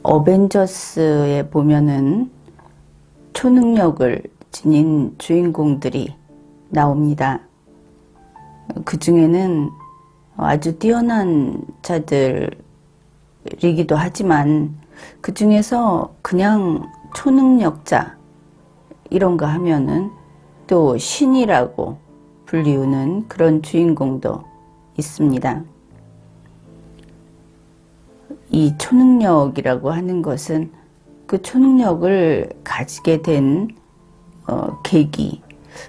어벤져스에 보면은 초능력을 지닌 주인공들이 나옵니다. 그 중에는 아주 뛰어난 자들이기도 하지만 그 중에서 그냥 초능력자 이런가 하면은 또 신이라고 불리우는 그런 주인공도 있습니다. 이 초능력이라고 하는 것은 그 초능력을 가지게 된 계기,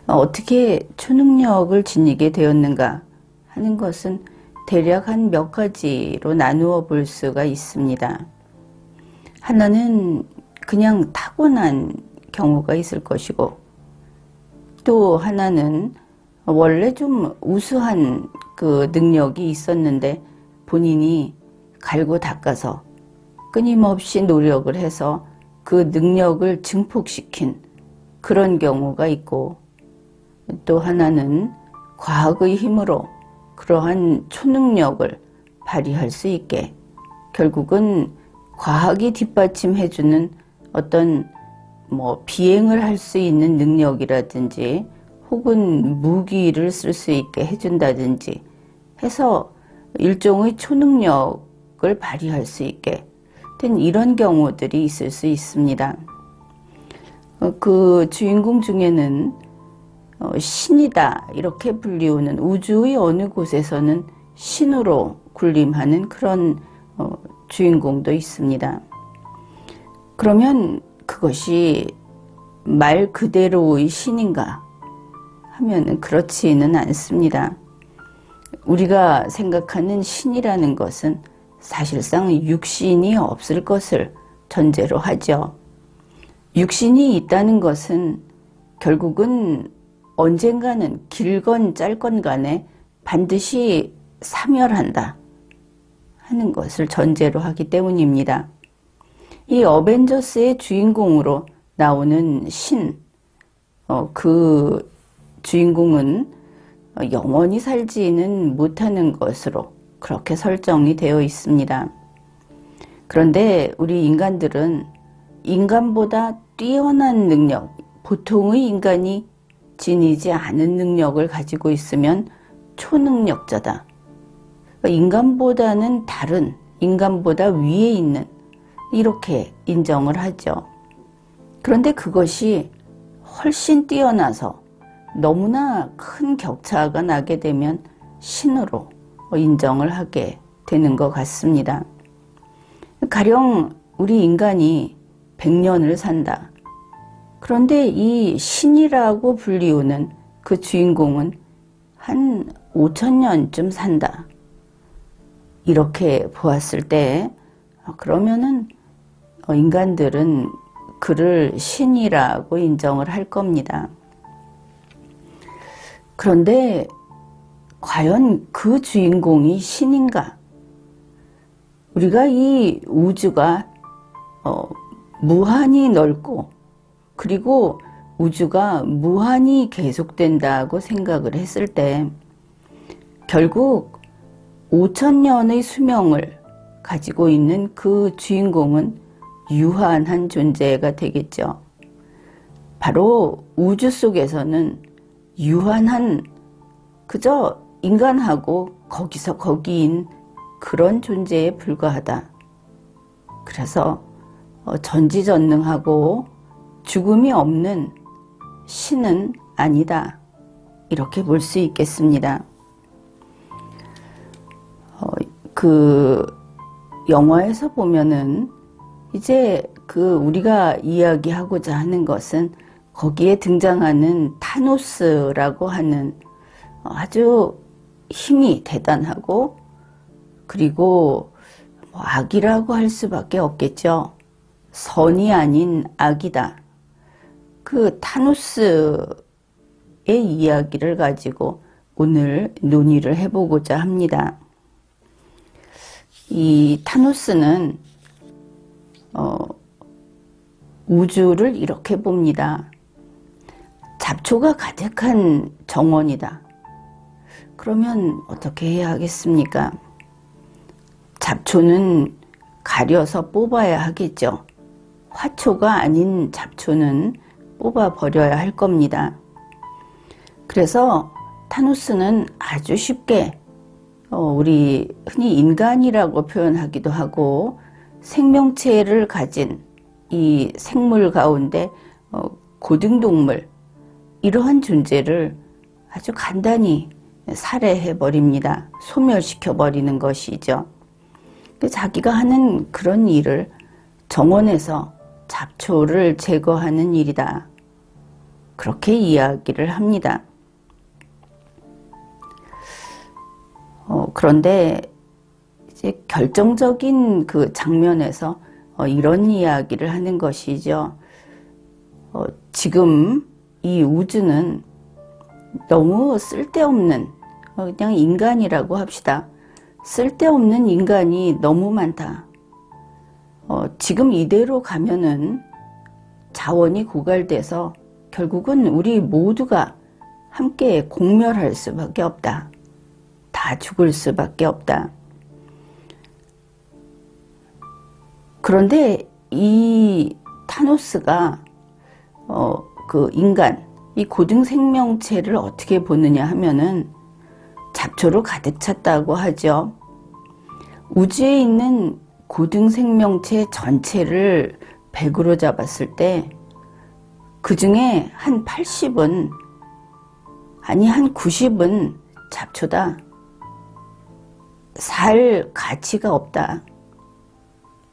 어떻게 초능력을 지니게 되었는가 하는 것은 대략 한 몇 가지로 나누어 볼 수가 있습니다. 하나는 그냥 타고난 경우가 있을 것이고, 또 하나는 원래 좀 우수한 그 능력이 있었는데 본인이 갈고 닦아서 끊임없이 노력을 해서 그 능력을 증폭시킨 그런 경우가 있고, 또 하나는 과학의 힘으로 그러한 초능력을 발휘할 수 있게 결국은 과학이 뒷받침해주는 어떤 비행을 할 수 있는 능력이라든지 혹은 무기를 쓸 수 있게 해준다든지 해서 일종의 초능력을 발휘할 수 있게 된 이런 경우들이 있을 수 있습니다. 그 주인공 중에는 신이다 이렇게 불리우는 우주의 어느 곳에서는 신으로 군림하는 그런 주인공도 있습니다. 그러면 그것이 말 그대로의 신인가 하면 그렇지는 않습니다. 우리가 생각하는 신이라는 것은 사실상 육신이 없을 것을 전제로 하죠. 육신이 있다는 것은 결국은 언젠가는 길건 짧건 간에 반드시 사멸한다 하는 것을 전제로 하기 때문입니다. 이 어벤져스의 주인공으로 나오는 신, 그 주인공은 영원히 살지는 못하는 것으로 그렇게 설정이 되어 있습니다. 그런데 우리 인간들은 인간보다 뛰어난 능력, 보통의 인간이 지니지 않은 능력을 가지고 있으면 초능력자다. 인간보다는 다른, 인간보다 위에 있는 이렇게 인정을 하죠. 그런데 그것이 훨씬 뛰어나서 너무나 큰 격차가 나게 되면 신으로 인정을 하게 되는 것 같습니다. 가령 우리 인간이 100년을 산다. 그런데 이 신이라고 불리우는 그 주인공은 한 5000년쯤 산다. 이렇게 보았을 때 그러면은 인간들은 그를 신이라고 인정을 할 겁니다. 그런데 과연 그 주인공이 신인가? 우리가 이 우주가 무한히 넓고 그리고 우주가 무한히 계속된다고 생각을 했을 때 결국 5000년의 수명을 가지고 있는 그 주인공은 유한한 존재가 되겠죠. 바로 우주 속에서는 유한한 그저 인간하고 거기서 거기인 그런 존재에 불과하다. 그래서 전지전능하고 죽음이 없는 신은 아니다. 이렇게 볼 수 있겠습니다. 그 영화에서 보면은 이제 그 우리가 이야기하고자 하는 것은 거기에 등장하는 타노스라고 하는 아주 힘이 대단하고 그리고 악이라고 할 수밖에 없겠죠. 선이 아닌 악이다. 그 타노스의 이야기를 가지고 오늘 논의를 해보고자 합니다. 이 타노스는 우주를 이렇게 봅니다. 잡초가 가득한 정원이다. 그러면 어떻게 해야 하겠습니까? 잡초는 가려서 뽑아야 하겠죠. 화초가 아닌 잡초는 뽑아 버려야 할 겁니다. 그래서 타누스는 아주 쉽게 우리 흔히 인간이라고 표현하기도 하고 생명체를 가진 이 생물 가운데 고등동물 이러한 존재를 아주 간단히 살해해 버립니다. 소멸시켜 버리는 것이죠. 자기가 하는 그런 일을 정원에서 잡초를 제거하는 일이다. 그렇게 이야기를 합니다. 그런데 이제 결정적인 그 장면에서 이런 이야기를 하는 것이죠. 지금 이 우주는 너무 쓸데없는 그냥 인간이라고 합시다. 쓸데없는 인간이 너무 많다. 지금 이대로 가면은 자원이 고갈돼서 결국은 우리 모두가 함께 공멸할 수밖에 없다. 다 죽을 수밖에 없다. 그런데 이 타노스가 그 인간, 이 고등 생명체를 어떻게 보느냐 하면은 잡초로 가득 찼다고 하죠. 우주에 있는 고등 생명체 전체를 100으로 잡았을 때 그 중에 한 80은 아니 한 90은 잡초다. 살 가치가 없다.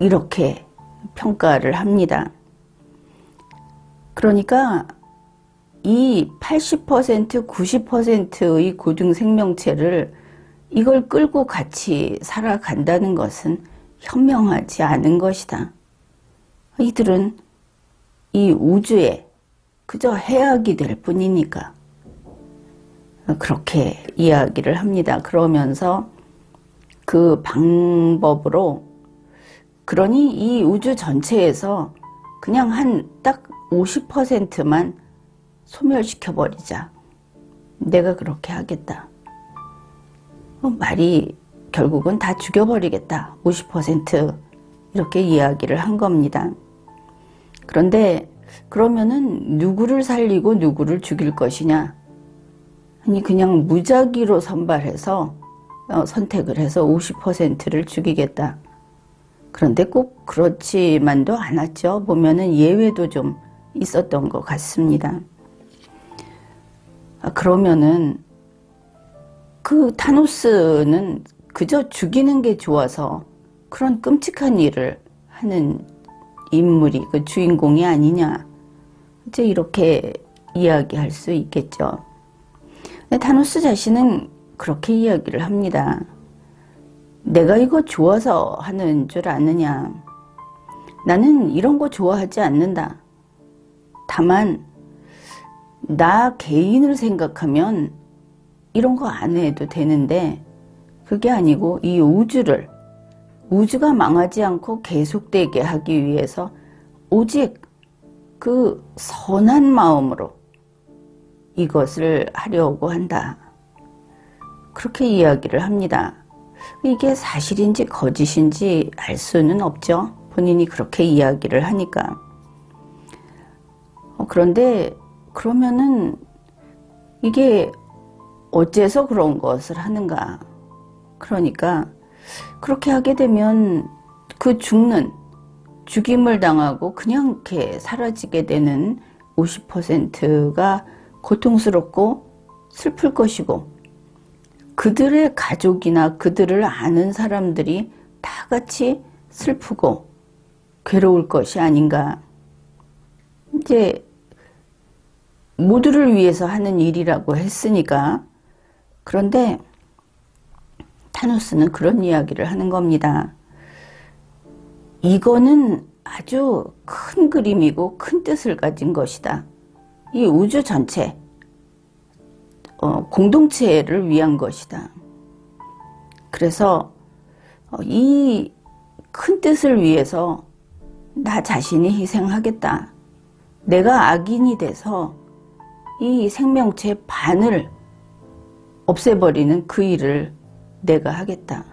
이렇게 평가를 합니다. 그러니까 이 80%, 90%의 고등 생명체를 이걸 끌고 같이 살아간다는 것은 현명하지 않은 것이다. 이들은 이 우주에 그저 해악이 될 뿐이니까 그렇게 이야기를 합니다. 그러면서 그 방법으로 그러니 이 우주 전체에서 그냥 한 딱 50%만 소멸시켜버리자. 내가 그렇게 하겠다. 말이 결국은 다 죽여버리겠다. 50% 이렇게 이야기를 한 겁니다. 그런데 그러면은 누구를 살리고 누구를 죽일 것이냐? 아니 그냥 무작위로 선발해서 선택을 해서 50%를 죽이겠다. 그런데 꼭 그렇지만도 않았죠. 보면은 예외도 좀 있었던 것 같습니다. 그러면은 그 타노스는 그저 죽이는 게 좋아서 그런 끔찍한 일을 하는 인물이 그 주인공이 아니냐. 이제 이렇게 이야기할 수 있겠죠. 근데 타노스 자신은 그렇게 이야기를 합니다. 내가 이거 좋아서 하는 줄 아느냐. 나는 이런 거 좋아하지 않는다. 다만 나 개인을 생각하면 이런 거 안 해도 되는데 그게 아니고 이 우주가 망하지 않고 계속되게 하기 위해서 오직 그 선한 마음으로 이것을 하려고 한다. 그렇게 이야기를 합니다. 이게 사실인지 거짓인지 알 수는 없죠. 본인이 그렇게 이야기를 하니까. 그런데 그러면은 이게 어째서 그런 것을 하는가. 그러니까 그렇게 하게 되면 그 죽임을 당하고 그냥 이렇게 사라지게 되는 50%가 고통스럽고 슬플 것이고 그들의 가족이나 그들을 아는 사람들이 다 같이 슬프고 괴로울 것이 아닌가. 이제 모두를 위해서 하는 일이라고 했으니까. 그런데 타노스는 그런 이야기를 하는 겁니다. 이거는 아주 큰 그림이고 큰 뜻을 가진 것이다. 이 우주 전체 공동체를 위한 것이다. 그래서 이 큰 뜻을 위해서 나 자신이 희생하겠다. 내가 악인이 돼서 이 생명체 반을 없애버리는 그 일을 내가 하겠다.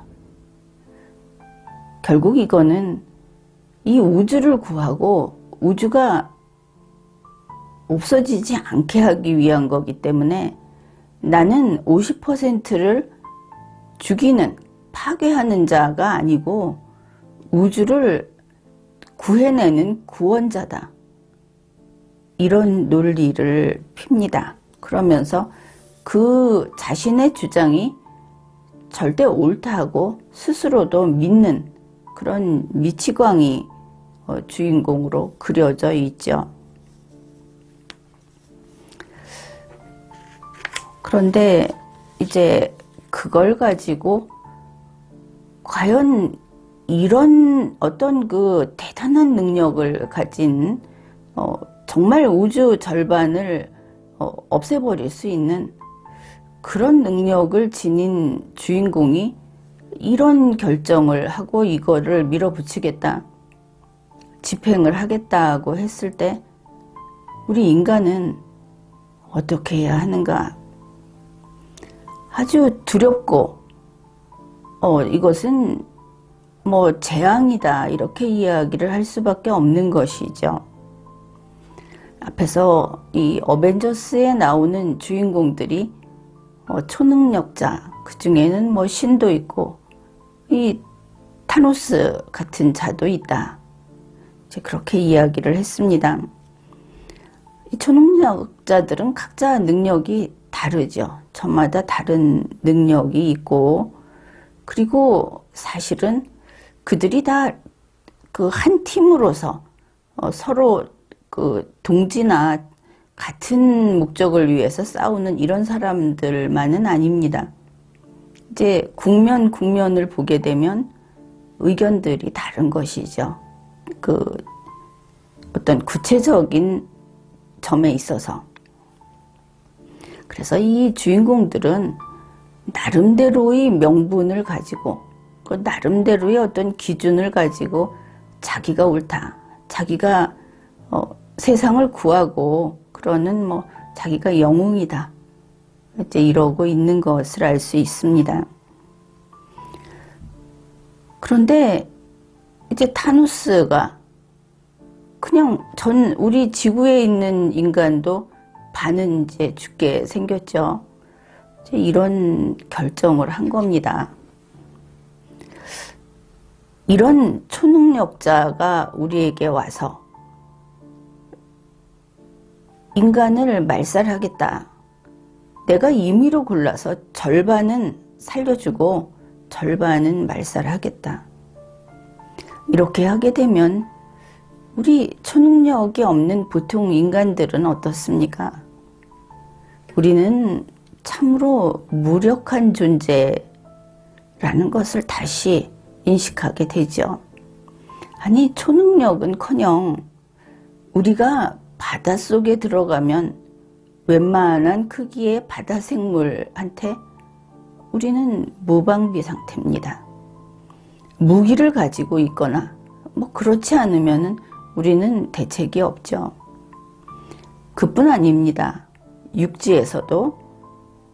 결국 이거는 이 우주를 구하고 우주가 없어지지 않게 하기 위한 거기 때문에 나는 50%를 죽이는, 파괴하는 자가 아니고 우주를 구해내는 구원자다. 이런 논리를 핍니다. 그러면서 그 자신의 주장이 절대 옳다고 스스로도 믿는 그런 미치광이 주인공으로 그려져 있죠. 그런데 이제 그걸 가지고 과연 이런 어떤 그 대단한 능력을 가진 정말 우주 절반을 없애버릴 수 있는 그런 능력을 지닌 주인공이 이런 결정을 하고 이거를 밀어붙이겠다, 집행을 하겠다고 했을 때 우리 인간은 어떻게 해야 하는가? 아주 두렵고 이것은 뭐 재앙이다 이렇게 이야기를 할 수밖에 없는 것이죠. 앞에서 이 어벤져스에 나오는 주인공들이 초능력자, 그 중에는 뭐 신도 있고 이 타노스 같은 자도 있다, 이제 그렇게 이야기를 했습니다. 이 초능력자들은 각자 능력이 다르죠. 저마다 다른 능력이 있고, 그리고 사실은 그들이 다 그 한 팀으로서 서로 그 동지나 같은 목적을 위해서 싸우는 이런 사람들만은 아닙니다. 이제 국면을 보게 되면 의견들이 다른 것이죠. 그 어떤 구체적인 점에 있어서. 그래서 이 주인공들은 나름대로의 명분을 가지고, 그 나름대로의 어떤 기준을 가지고 자기가 옳다, 자기가 세상을 구하고 그러는 뭐 자기가 영웅이다, 이제 이러고 있는 것을 알 수 있습니다. 그런데 이제 타누스가 그냥 우리 지구에 있는 인간도 반은 이제 죽게 생겼죠. 이제 이런 결정을 한 겁니다. 이런 초능력자가 우리에게 와서 인간을 말살하겠다, 내가 임의로 골라서 절반은 살려주고 절반은 말살하겠다, 이렇게 하게 되면 우리 초능력이 없는 보통 인간들은 어떻습니까? 우리는 참으로 무력한 존재라는 것을 다시 인식하게 되죠. 아니, 초능력은커녕 우리가 바닷속에 들어가면 웬만한 크기의 바다 생물한테 우리는 무방비 상태입니다. 무기를 가지고 있거나 뭐 그렇지 않으면 우리는 대책이 없죠. 그뿐 아닙니다. 육지에서도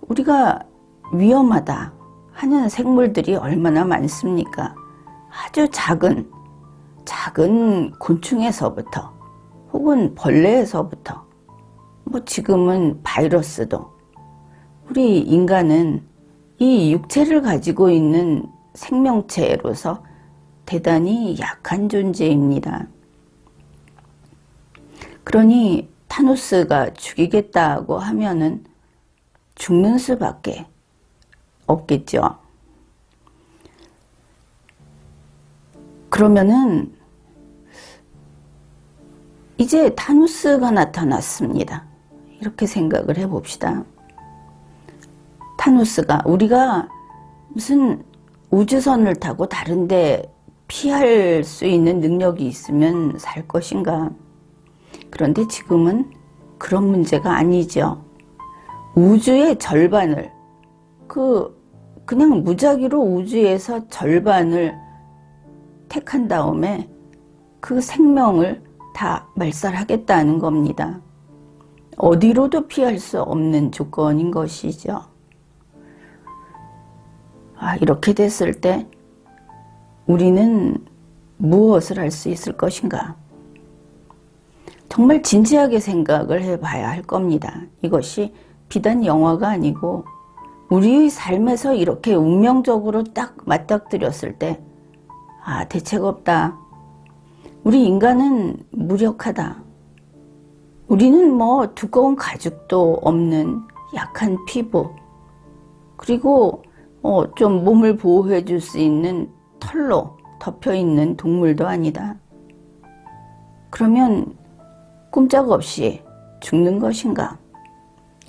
우리가 위험하다 하는 생물들이 얼마나 많습니까? 아주 작은 곤충에서부터 혹은 벌레에서부터 뭐 지금은 바이러스도, 우리 인간은 이 육체를 가지고 있는 생명체로서 대단히 약한 존재입니다. 그러니 타노스가 죽이겠다고 하면은 죽는 수밖에 없겠죠. 그러면은 이제 타노스가 나타났습니다. 이렇게 생각을 해봅시다. 타노스가, 우리가 무슨 우주선을 타고 다른데 피할 수 있는 능력이 있으면 살 것인가? 그런데 지금은 그런 문제가 아니죠. 우주의 절반을, 그냥 무작위로 우주에서 절반을 택한 다음에 그 생명을 다 말살하겠다는 겁니다. 어디로도 피할 수 없는 조건인 것이죠. 이렇게 됐을 때 우리는 무엇을 할 수 있을 것인가? 정말 진지하게 생각을 해봐야 할 겁니다. 이것이 비단 영화가 아니고 우리의 삶에서 이렇게 운명적으로 딱 맞닥뜨렸을 때, 아, 대책 없다. 우리 인간은 무력하다. 우리는 뭐 두꺼운 가죽도 없는 약한 피부, 그리고 좀 몸을 보호해 줄 수 있는 털로 덮여 있는 동물도 아니다. 그러면 꼼짝없이 죽는 것인가?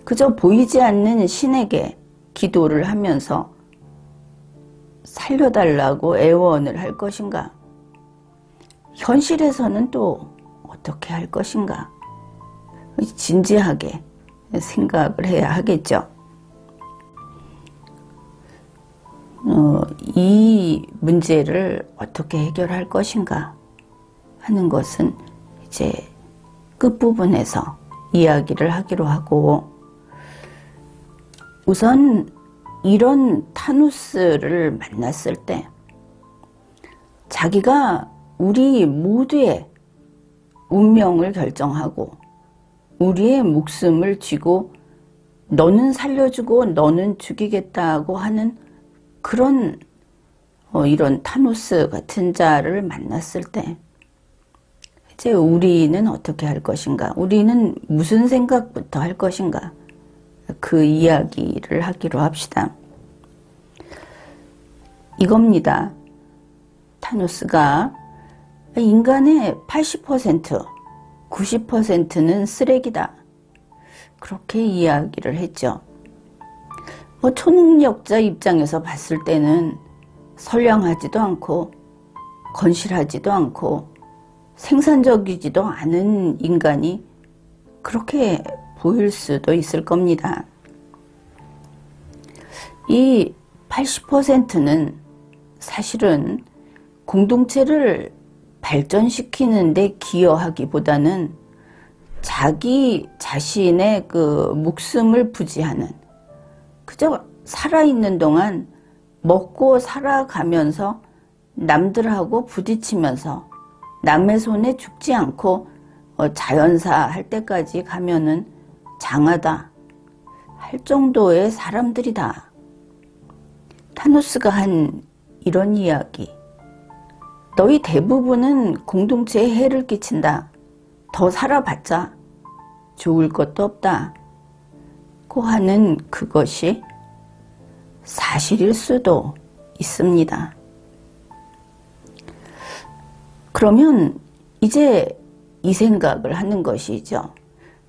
그저 보이지 않는 신에게 기도를 하면서 살려달라고 애원을 할 것인가? 현실에서는 또 어떻게 할 것인가? 진지하게 생각을 해야 하겠죠. 이 문제를 어떻게 해결할 것인가 하는 것은 이제 끝부분에서 이야기를 하기로 하고, 우선 이런 타누스를 만났을 때 자기가 우리 모두의 운명을 결정하고 우리의 목숨을 쥐고 너는 살려주고 너는 죽이겠다고 하는 그런 이런 타누스 같은 자를 만났을 때 이제 우리는 어떻게 할 것인가? 우리는 무슨 생각부터 할 것인가? 그 이야기를 하기로 합시다. 이겁니다. 타누스가 인간의 80%, 90%는 쓰레기다. 그렇게 이야기를 했죠. 초능력자 입장에서 봤을 때는 선량하지도 않고 건실하지도 않고 생산적이지도 않은 인간이 그렇게 보일 수도 있을 겁니다. 이 80%는 사실은 공동체를 발전시키는 데 기여하기보다는 자기 자신의 그 목숨을 부지하는, 그저 살아있는 동안 먹고 살아가면서 남들하고 부딪히면서 남의 손에 죽지 않고 자연사 할 때까지 가면은 장하다 할 정도의 사람들이다. 타누스가 한 이런 이야기. 너희 대부분은 공동체에 해를 끼친다. 더 살아봤자 좋을 것도 없다. 고 하는 그것이 사실일 수도 있습니다. 그러면 이제 이 생각을 하는 것이죠.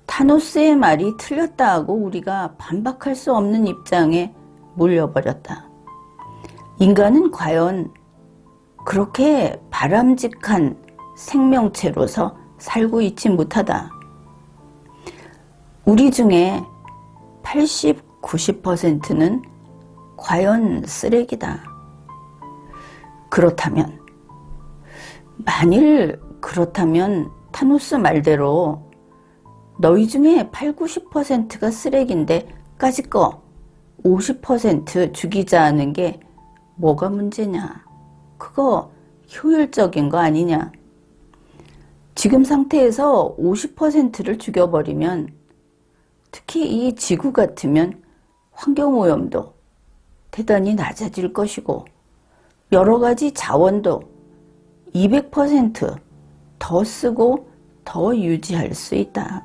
타누스의 말이 틀렸다고 우리가 반박할 수 없는 입장에 몰려버렸다. 인간은 과연 그렇게 바람직한 생명체로서 살고 있지 못하다. 우리 중에 80, 90%는 과연 쓰레기다. 만일 그렇다면 타누스 말대로 너희 중에 8, 90%가 쓰레기인데 까짓 거 50% 죽이자는 게 뭐가 문제냐? 그거 효율적인 거 아니냐? 지금 상태에서 50%를 죽여버리면, 특히 이 지구 같으면 환경오염도 대단히 낮아질 것이고 여러 가지 자원도 200% 더 쓰고 더 유지할 수 있다.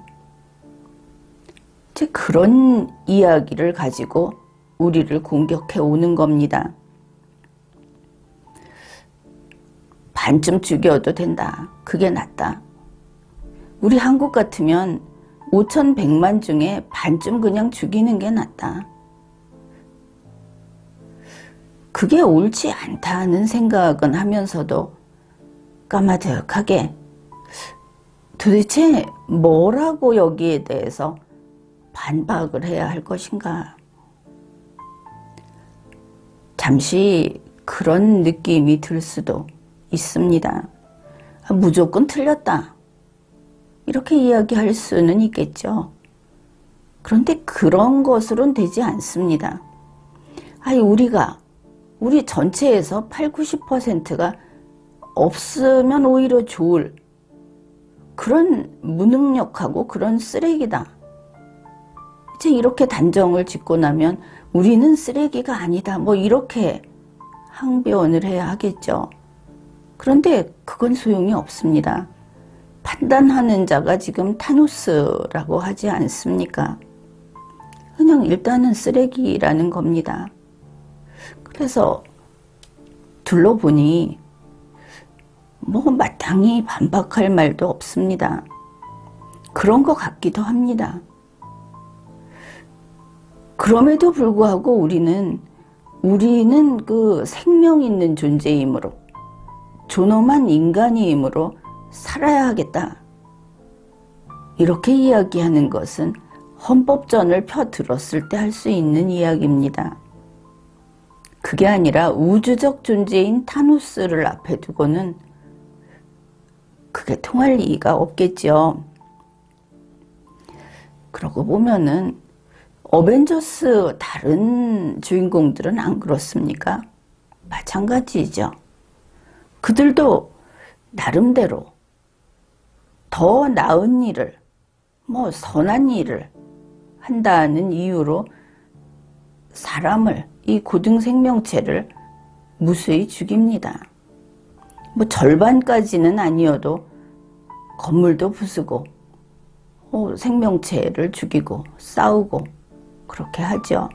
이제 그런 이야기를 가지고 우리를 공격해 오는 겁니다. 반쯤 죽여도 된다. 그게 낫다. 우리 한국 같으면 5,100만 중에 반쯤 그냥 죽이는 게 낫다. 그게 옳지 않다는 생각은 하면서도 까마득하게 도대체 뭐라고 여기에 대해서 반박을 해야 할 것인가. 잠시 그런 느낌이 들 수도 있습니다. 무조건 틀렸다. 이렇게 이야기할 수는 있겠죠. 그런데 그런 것으로는 되지 않습니다. 우리 전체에서 8, 90%가 없으면 오히려 좋을 그런 무능력하고 그런 쓰레기다. 이제 이렇게 단정을 짓고 나면 우리는 쓰레기가 아니다. 뭐 이렇게 항변을 해야 하겠죠. 그런데 그건 소용이 없습니다. 판단하는 자가 지금 타노스라고 하지 않습니까? 그냥 일단은 쓰레기라는 겁니다. 그래서 둘러보니 뭐 마땅히 반박할 말도 없습니다. 그런 것 같기도 합니다. 그럼에도 불구하고 우리는 그 생명 있는 존재이므로 존엄한 인간이므로 살아야 하겠다. 이렇게 이야기하는 것은 헌법전을 펴들었을 때 할 수 있는 이야기입니다. 그게 아니라 우주적 존재인 타노스를 앞에 두고는 그게 통할 리가 없겠죠. 그러고 보면은 어벤져스 다른 주인공들은 안 그렇습니까? 마찬가지죠. 그들도 나름대로 더 나은 일을, 뭐 선한 일을 한다는 이유로 사람을, 이 고등 생명체를 무수히 죽입니다. 뭐 절반까지는 아니어도 건물도 부수고 생명체를 죽이고 싸우고 그렇게 하죠.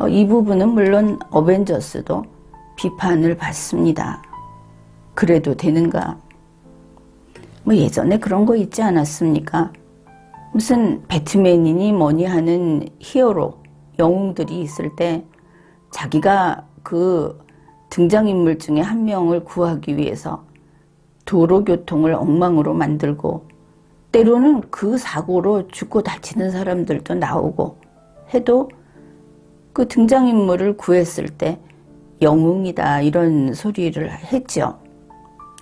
이 부분은 물론 어벤져스도 비판을 받습니다. 그래도 되는가? 뭐 예전에 그런 거 있지 않았습니까? 무슨 배트맨이니 뭐니 하는 히어로, 영웅들이 있을 때 자기가 그 등장인물 중에 한 명을 구하기 위해서 도로교통을 엉망으로 만들고 때로는 그 사고로 죽고 다치는 사람들도 나오고 해도 그 등장인물을 구했을 때 영웅이다 이런 소리를 했죠.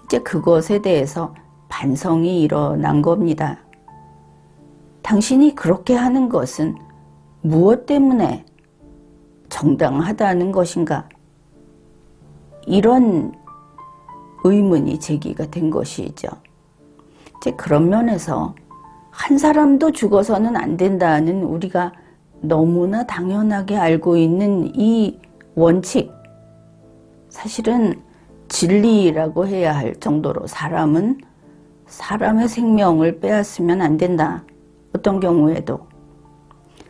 이제 그것에 대해서 반성이 일어난 겁니다. 당신이 그렇게 하는 것은 무엇 때문에 정당하다는 것인가? 이런 의문이 제기가 된 것이죠. 이제 그런 면에서 한 사람도 죽어서는 안 된다는 우리가 너무나 당연하게 알고 있는 이 원칙, 사실은 진리라고 해야 할 정도로 사람은 사람의 생명을 빼앗으면 안 된다. 어떤 경우에도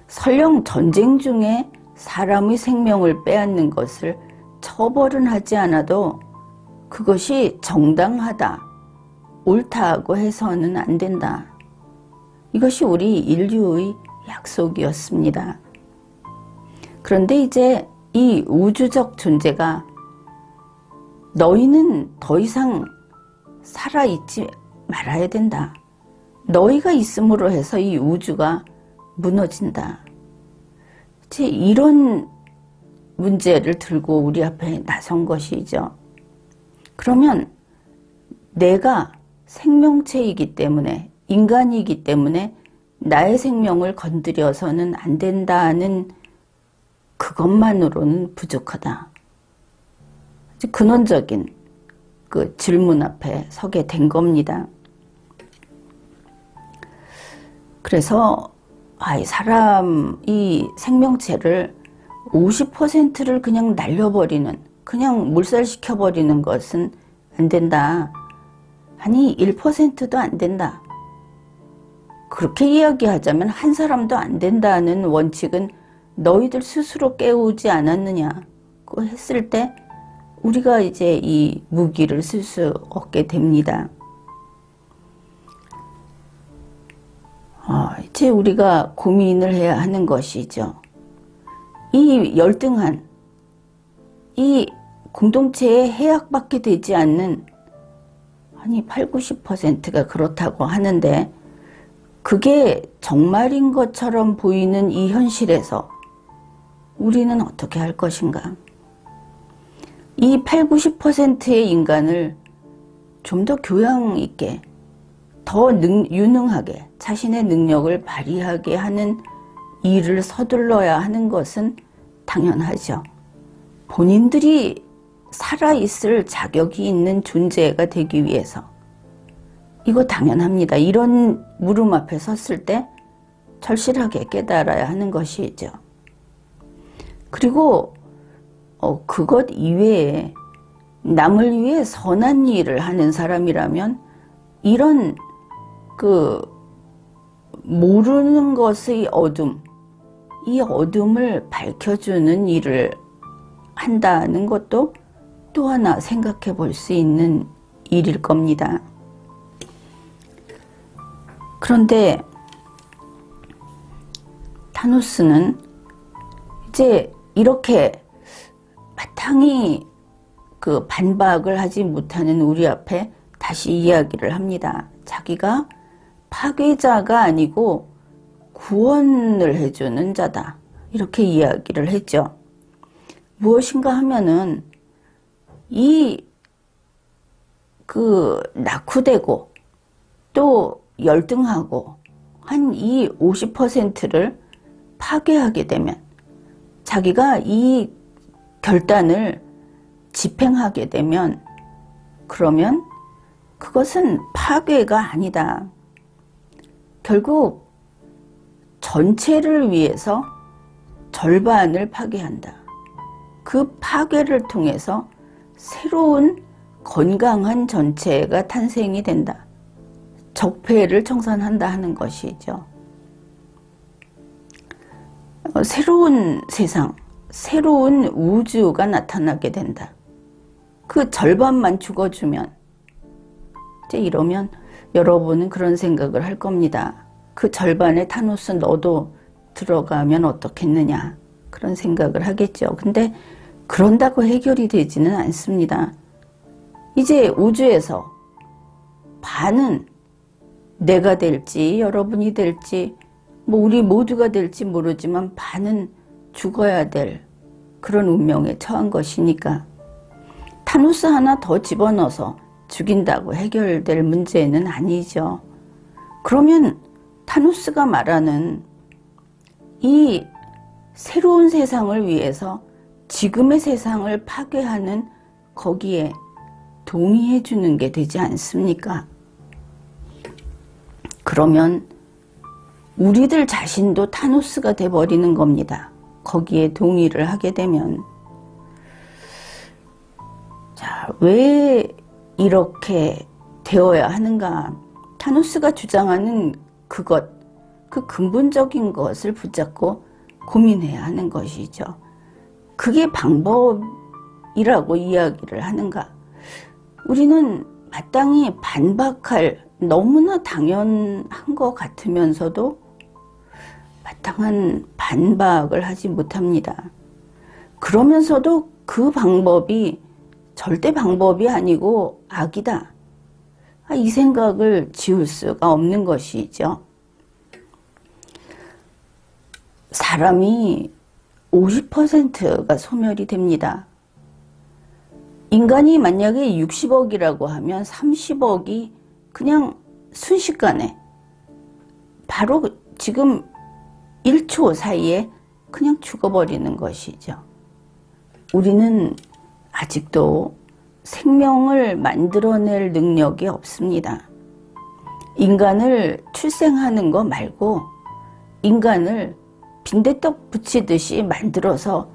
설령 전쟁 중에 사람의 생명을 빼앗는 것을 처벌은 하지 않아도 그것이 정당하다, 옳다고 해서는 안 된다. 이것이 우리 인류의 약속이었습니다. 그런데 이제 이 우주적 존재가 너희는 더 이상 살아있지 말아야 된다. 너희가 있음으로 해서 이 우주가 무너진다. 이제 이런 문제를 들고 우리 앞에 나선 것이죠. 그러면 내가 생명체이기 때문에, 인간이기 때문에 나의 생명을 건드려서는 안 된다는 그것만으로는 부족하다. 근원적인 그 질문 앞에 서게 된 겁니다. 그래서 이 생명체를 50%를 그냥 날려버리는, 그냥 몰살시켜버리는 것은 안 된다. 아니 1%도 안 된다. 그렇게 이야기하자면 한 사람도 안 된다는 원칙은 너희들 스스로 깨우지 않았느냐고 했을 때 우리가 이제 이 무기를 쓸 수 없게 됩니다. 이제 우리가 고민을 해야 하는 것이죠. 이 열등한, 이 공동체에 해악밖에 되지 않는, 아니 8, 90%가 그렇다고 하는데 그게 정말인 것처럼 보이는 이 현실에서 우리는 어떻게 할 것인가? 이 8, 90%의 인간을 좀 더 교양 있게, 더 유능하게 자신의 능력을 발휘하게 하는 일을 서둘러야 하는 것은 당연하죠. 본인들이 살아있을 자격이 있는 존재가 되기 위해서 이거 당연합니다. 이런 물음 앞에 섰을 때 절실하게 깨달아야 하는 것이죠. 그리고 그것 이외에 남을 위해 선한 일을 하는 사람이라면 이런 모르는 것의 어둠, 이 어둠을 밝혀주는 일을 한다는 것도 또 하나 생각해 볼 수 있는 일일 겁니다. 그런데 타누스는 이제 이렇게 마땅히 반박을 하지 못하는 우리 앞에 다시 이야기를 합니다. 자기가 파괴자가 아니고 구원을 해주는 자다. 이렇게 이야기를 했죠. 무엇인가 하면은 낙후되고 또 열등하고 한 이 50%를 파괴하게 되면 자기가 이 결단을 집행하게 되면 그러면 그것은 파괴가 아니다. 결국 전체를 위해서 절반을 파괴한다. 그 파괴를 통해서 새로운 건강한 전체가 탄생이 된다. 적폐를 청산한다 하는 것이죠. 새로운 세상, 새로운 우주가 나타나게 된다. 그 절반만 죽어주면 이제 이러면 여러분은 그런 생각을 할 겁니다. 그 절반의 타노스 너도 들어가면 어떻겠느냐 그런 생각을 하겠죠. 근데 그런다고 해결이 되지는 않습니다. 이제 우주에서 반은 내가 될지 여러분이 될지 우리 모두가 될지 모르지만 반은 죽어야 될 그런 운명에 처한 것이니까 타누스 하나 더 집어넣어서 죽인다고 해결될 문제는 아니죠. 그러면 타누스가 말하는 이 새로운 세상을 위해서 지금의 세상을 파괴하는 거기에 동의해 주는 게 되지 않습니까? 그러면 우리들 자신도 타누스가 돼버리는 겁니다. 거기에 동의를 하게 되면. 자, 왜 이렇게 되어야 하는가? 타누스가 주장하는 그 근본적인 것을 붙잡고 고민해야 하는 것이죠. 그게 방법이라고 이야기를 하는가? 우리는 마땅히 반박할 너무나 당연한 것 같으면서도 마땅한 반박을 하지 못합니다. 그러면서도 그 방법이 절대 방법이 아니고 악이다. 이 생각을 지울 수가 없는 것이죠. 사람이 50%가 소멸이 됩니다. 인간이 만약에 60억이라고 하면 30억이 그냥 순식간에 바로 지금 1초 사이에 그냥 죽어버리는 것이죠. 우리는 아직도 생명을 만들어낼 능력이 없습니다. 인간을 출생하는 거 말고 인간을 빈대떡 붙이듯이 만들어서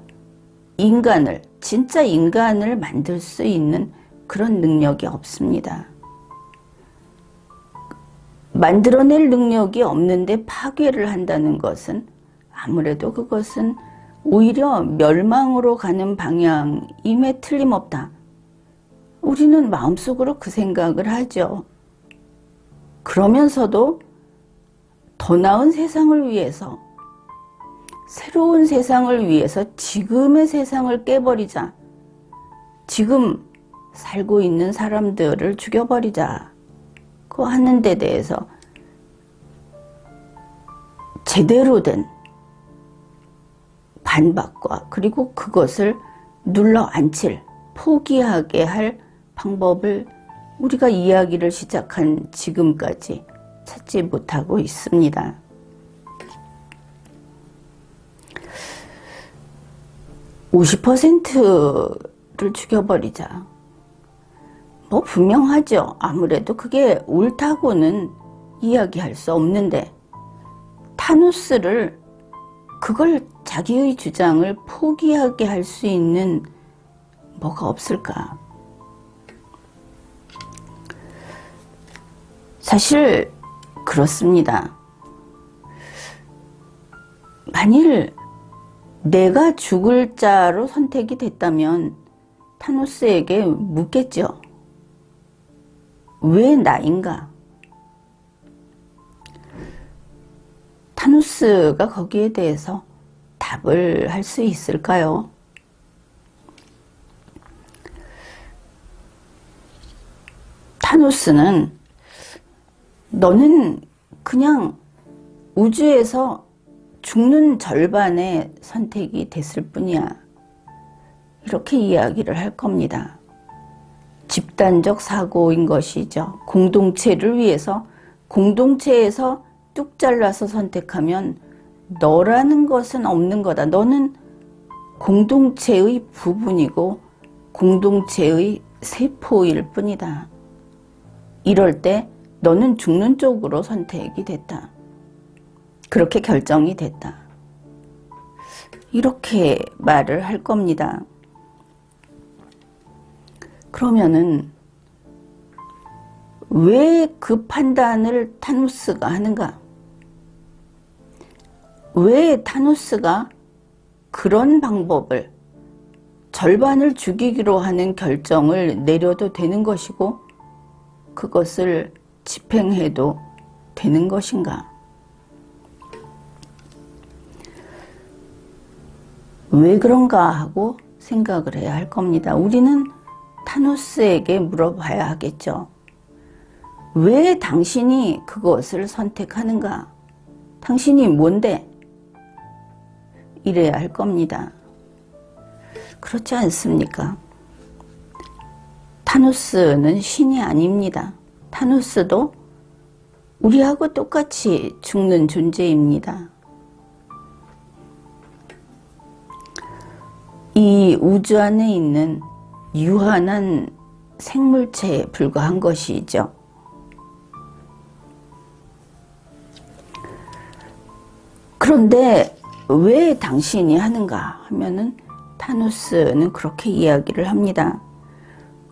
진짜 인간을 만들 수 있는 그런 능력이 없습니다. 만들어낼 능력이 없는데 파괴를 한다는 것은 아무래도 그것은 오히려 멸망으로 가는 방향임에 틀림없다. 우리는 마음속으로 그 생각을 하죠. 그러면서도 더 나은 세상을 위해서, 새로운 세상을 위해서 지금의 세상을 깨버리자. 지금 살고 있는 사람들을 죽여버리자. 그 하는 데 대해서 제대로 된 반박과 그리고 그것을 눌러앉힐, 포기하게 할 방법을 우리가 이야기를 시작한 지금까지 찾지 못하고 있습니다. 50%를 죽여버리자. 뭐 분명하죠. 아무래도 그게 옳다고는 이야기할 수 없는데 타누스를 그걸 자기의 주장을 포기하게 할 수 있는 뭐가 없을까? 사실 그렇습니다. 만일 내가 죽을 자로 선택이 됐다면 타누스에게 묻겠죠. 왜 나인가? 타누스가 거기에 대해서 답을 할 수 있을까요? 타누스는 너는 그냥 우주에서 죽는 절반의 선택이 됐을 뿐이야. 이렇게 이야기를 할 겁니다. 집단적 사고인 것이죠. 공동체를 위해서 공동체에서 뚝 잘라서 선택하면 너라는 것은 없는 거다. 너는 공동체의 부분이고 공동체의 세포일 뿐이다. 이럴 때 너는 죽는 쪽으로 선택이 됐다. 그렇게 결정이 됐다. 이렇게 말을 할 겁니다. 그러면은 왜 그 판단을 타누스가 하는가? 왜 타누스가 그런 방법을 절반을 죽이기로 하는 결정을 내려도 되는 것이고 그것을 집행해도 되는 것인가? 왜 그런가 하고 생각을 해야 할 겁니다. 우리는 타누스에게 물어봐야 하겠죠. 왜 당신이 그것을 선택하는가? 당신이 뭔데? 이래야 할 겁니다. 그렇지 않습니까? 타누스는 신이 아닙니다. 타누스도 우리하고 똑같이 죽는 존재입니다. 이 우주 안에 있는 유한한 생물체에 불과한 것이죠. 그런데 왜 당신이 하는가 하면은 타누스는 그렇게 이야기를 합니다.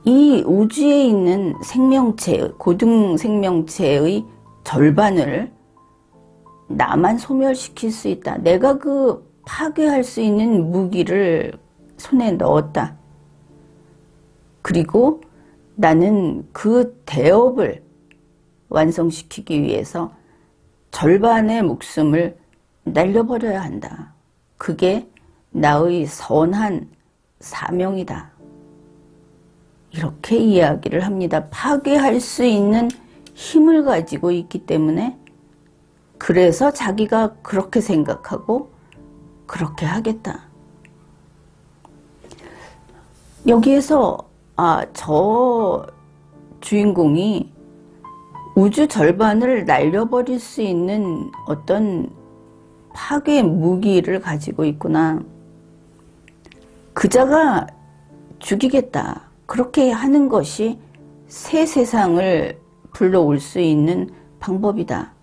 이 우주에 있는 생명체, 고등 생명체의 절반을 나만 소멸시킬 수 있다. 내가 그 파괴할 수 있는 무기를 손에 넣었다. 그리고 나는 그 대업을 완성시키기 위해서 절반의 목숨을 날려버려야 한다. 그게 나의 선한 사명이다. 이렇게 이야기를 합니다. 파괴할 수 있는 힘을 가지고 있기 때문에 그래서 자기가 그렇게 생각하고 그렇게 하겠다. 여기에서 저 주인공이 우주 절반을 날려버릴 수 있는 어떤 파괴 무기를 가지고 있구나. 그자가 죽이겠다. 그렇게 하는 것이 새 세상을 불러올 수 있는 방법이다.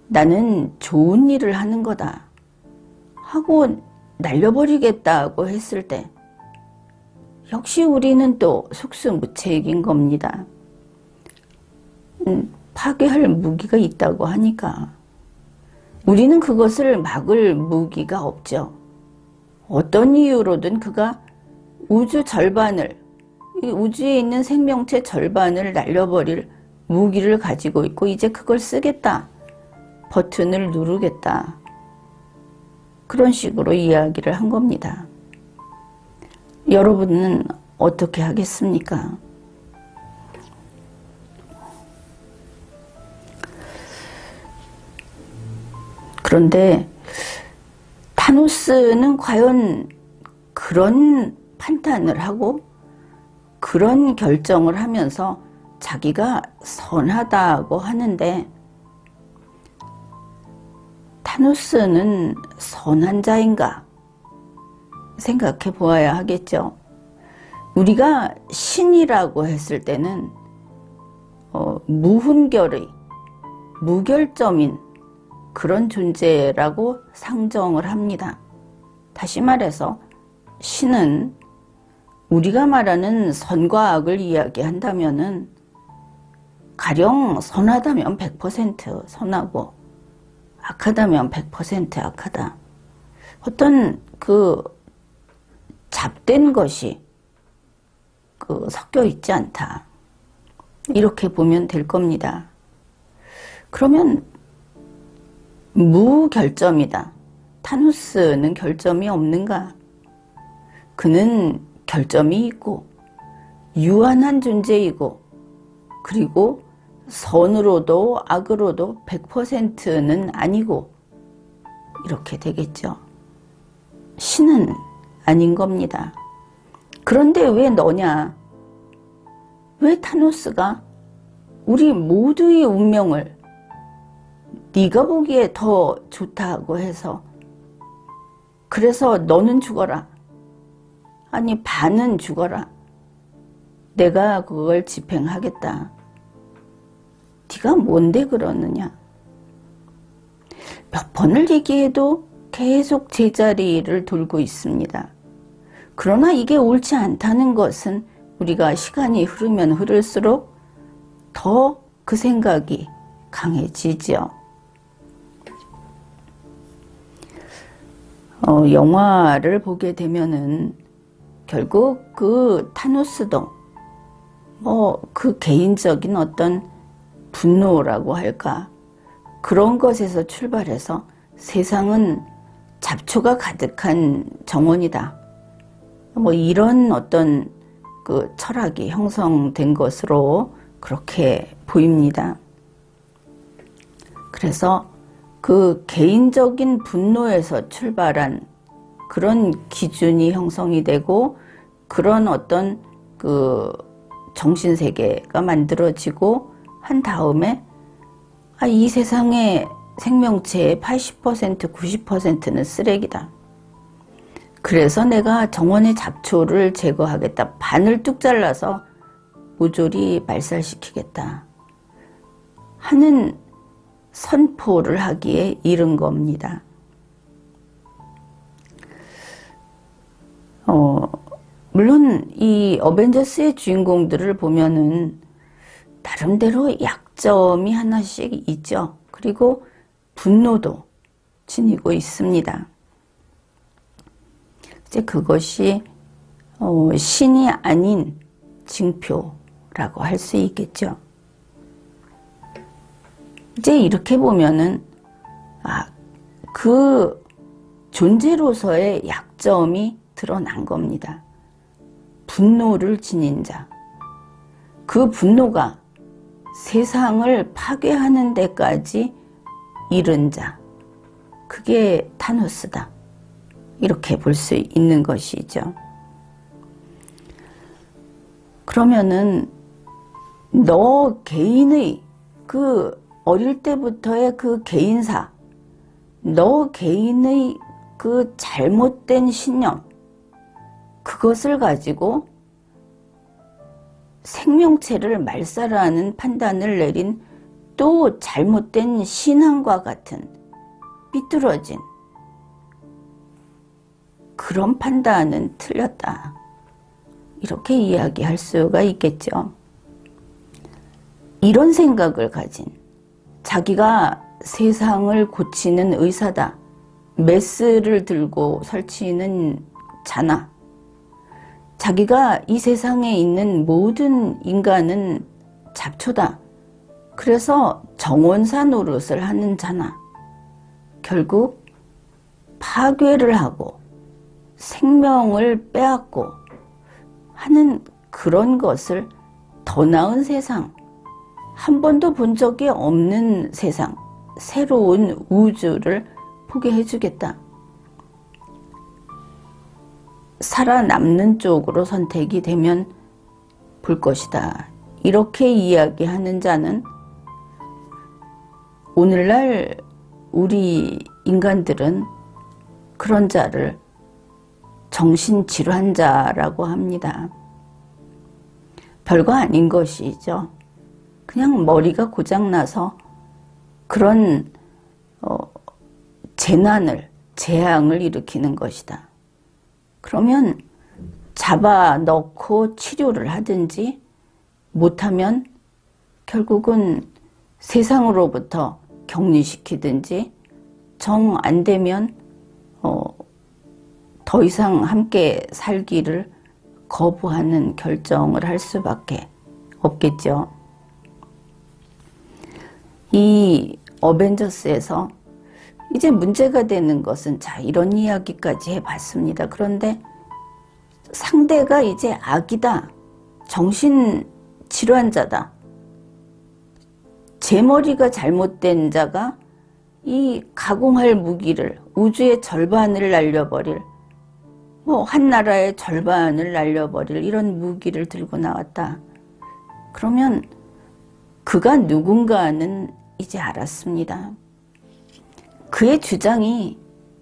나는 좋은 일을 하는 거다. 하고 날려버리겠다고 했을 때 역시 우리는 또 속수무책인 겁니다. 파괴할 무기가 있다고 하니까 우리는 그것을 막을 무기가 없죠. 어떤 이유로든 그가 우주 절반을, 이 우주에 있는 생명체 절반을 날려버릴 무기를 가지고 있고 이제 그걸 쓰겠다. 버튼을 누르겠다. 그런 식으로 이야기를 한 겁니다. 여러분은 어떻게 하겠습니까? 그런데 타누스는 과연 그런 판단을 하고 그런 결정을 하면서 자기가 선하다고 하는데 타누스는 선한 자인가? 생각해 보아야 하겠죠. 우리가 신이라고 했을 때는 무훈결의 무결점인 그런 존재라고 상정을 합니다. 다시 말해서 신은 우리가 말하는 선과 악을 이야기한다면은 가령 선하다면 100% 선하고 악하다면 100% 악하다. 어떤 그 잡된 것이 섞여 있지 않다. 이렇게 보면 될 겁니다. 그러면 무결점이다. 타누스는 결점이 없는가? 그는 결점이 있고 유한한 존재이고 그리고 선으로도 악으로도 100%는 아니고 이렇게 되겠죠. 신은 아닌 겁니다. 그런데 왜 너냐? 왜 타노스가 우리 모두의 운명을 네가 보기에 더 좋다고 해서 그래서 너는 죽어라. 아니 반은 죽어라. 내가 그걸 집행하겠다. 네가 뭔데 그러느냐? 몇 번을 얘기해도 계속 제자리를 돌고 있습니다. 그러나 이게 옳지 않다는 것은 우리가 시간이 흐르면 흐를수록 더 그 생각이 강해지죠. 영화를 보게 되면은 결국 그 타노스도 그 개인적인 어떤 분노라고 할까 그런 것에서 출발해서 세상은 잡초가 가득한 정원이다. 이런 어떤 그 철학이 형성된 것으로 그렇게 보입니다. 그래서 그 개인적인 분노에서 출발한 그런 기준이 형성이 되고 그런 어떤 그 정신세계가 만들어지고 한 다음에 이 세상의 생명체의 80%, 90%는 쓰레기다. 그래서 내가 정원의 잡초를 제거하겠다. 반을 뚝 잘라서 모조리 말살시키겠다. 하는 선포를 하기에 이른 겁니다. 물론 이 어벤져스의 주인공들을 보면은 나름대로 약점이 하나씩 있죠. 그리고 분노도 지니고 있습니다. 이제 그것이 신이 아닌 징표라고 할 수 있겠죠. 이제 이렇게 보면은 그 존재로서의 약점이 드러난 겁니다. 분노를 지닌 자. 그 분노가 세상을 파괴하는 데까지 이른 자. 그게 타노스다. 이렇게 볼 수 있는 것이죠. 그러면은 너 개인의 그 어릴 때부터의 그 개인사, 너 개인의 그 잘못된 신념, 그것을 가지고 생명체를 말살하는 판단을 내린 또 잘못된 신앙과 같은 삐뚤어진 그런 판단은 틀렸다. 이렇게 이야기할 수가 있겠죠. 이런 생각을 가진 자기가 세상을 고치는 의사다. 메스를 들고 설치는 자나. 자기가 이 세상에 있는 모든 인간은 잡초다. 그래서 정원사 노릇을 하는 자나. 결국 파괴를 하고 생명을 빼앗고 하는 그런 것을 더 나은 세상, 한 번도 본 적이 없는 세상, 새로운 우주를 보게 해주겠다. 살아남는 쪽으로 선택이 되면 볼 것이다. 이렇게 이야기하는 자는 오늘날 우리 인간들은 그런 자를 정신질환자라고 합니다. 별거 아닌 것이죠. 그냥 머리가 고장나서 그런 재앙을 일으키는 것이다. 그러면 잡아넣고 치료를 하든지 못하면 결국은 세상으로부터 격리시키든지 정 안 되면 더 이상 함께 살기를 거부하는 결정을 할 수밖에 없겠죠. 이 어벤져스에서 이제 문제가 되는 것은 자, 이런 이야기까지 해봤습니다. 그런데 상대가 이제 악이다. 정신질환자다. 제 머리가 잘못된 자가 이 가공할 무기를 우주의 절반을 날려버릴 한 나라의 절반을 날려버릴 이런 무기를 들고 나왔다. 그러면 그가 누군가는 이제 알았습니다. 그의 주장이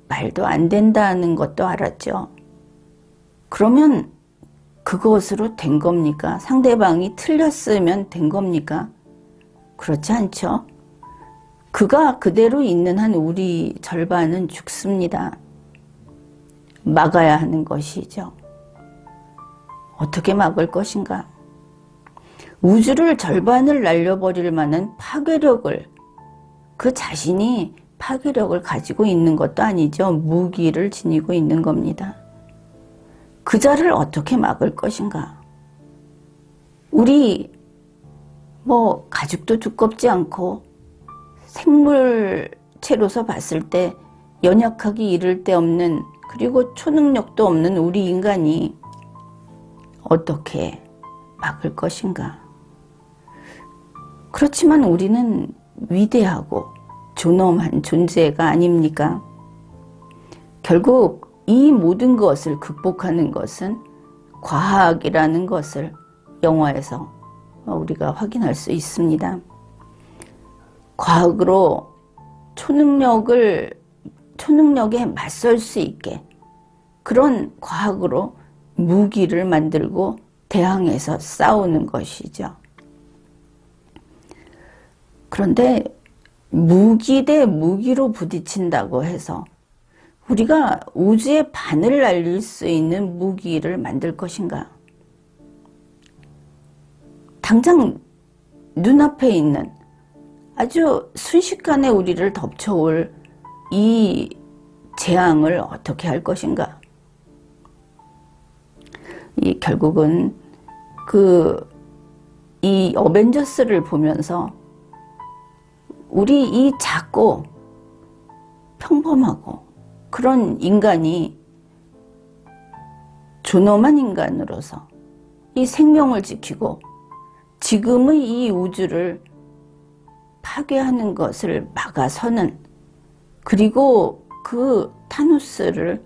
말도 안 된다는 것도 알았죠. 그러면 그것으로 된 겁니까? 상대방이 틀렸으면 된 겁니까? 그렇지 않죠. 그가 그대로 있는 한 우리 절반은 죽습니다. 막아야 하는 것이죠. 어떻게 막을 것인가? 우주를 절반을 날려버릴 만한 파괴력을, 그 자신이 파괴력을 가지고 있는 것도 아니죠. 무기를 지니고 있는 겁니다. 그 자를 어떻게 막을 것인가? 우리 가죽도 두껍지 않고 생물체로서 봤을 때 연약하기 이를 데 없는, 그리고 초능력도 없는 우리 인간이 어떻게 막을 것인가? 그렇지만 우리는 위대하고 존엄한 존재가 아닙니까? 결국 이 모든 것을 극복하는 것은 과학이라는 것을 영화에서 우리가 확인할 수 있습니다. 과학으로 초능력에 맞설 수 있게, 그런 과학으로 무기를 만들고 대항해서 싸우는 것이죠. 그런데 무기 대 무기로 부딪힌다고 해서 우리가 우주의 반을 날릴 수 있는 무기를 만들 것인가? 당장 눈앞에 있는 아주 순식간에 우리를 덮쳐올 이 재앙을 어떻게 할 것인가? 결국은 이 어벤져스를 보면서 우리 이 작고 평범하고 그런 인간이 존엄한 인간으로서 이 생명을 지키고 지금의 이 우주를 파괴하는 것을 막아서는, 그리고 그 타노스를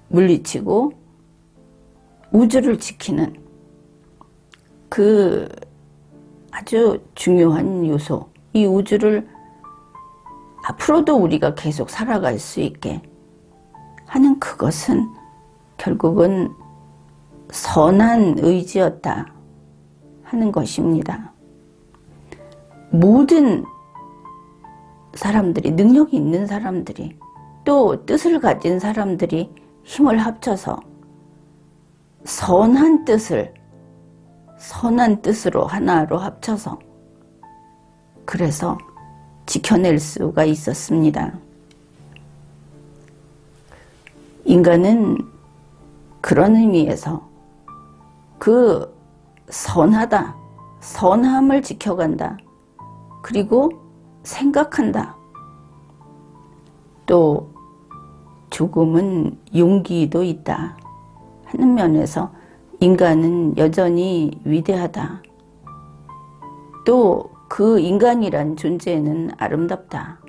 물리치고 우주를 지키는 그 아주 중요한 요소, 이 우주를 앞으로도 우리가 계속 살아갈 수 있게 하는 그것은 결국은 선한 의지였다 하는 것입니다. 모든 사람들이, 능력이 있는 사람들이, 또 뜻을 가진 사람들이 힘을 합쳐서 선한 뜻으로 하나로 합쳐서 그래서 지켜낼 수가 있었습니다. 인간은 그런 의미에서 그 선함을 지켜간다. 그리고 생각한다. 또 조금은 용기도 있다 하는 면에서 인간은 여전히 위대하다. 또 그 인간이란 존재는 아름답다.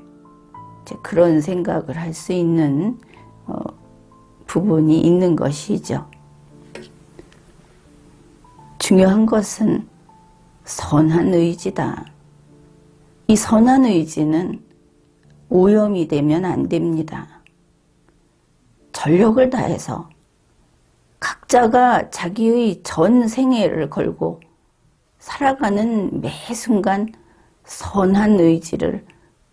이제 그런 생각을 할 수 있는 부분이 있는 것이죠. 중요한 것은 선한 의지다. 이 선한 의지는 오염이 되면 안 됩니다. 전력을 다해서 각자가 자기의 전 생애를 걸고 살아가는 매 순간 선한 의지를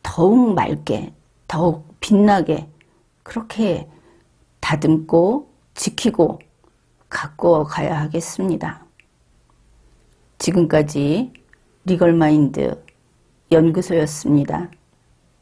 더욱 맑게, 더욱 빛나게 그렇게 다듬고 지키고 가꾸어 가야 하겠습니다. 지금까지 리걸마인드 연구소였습니다.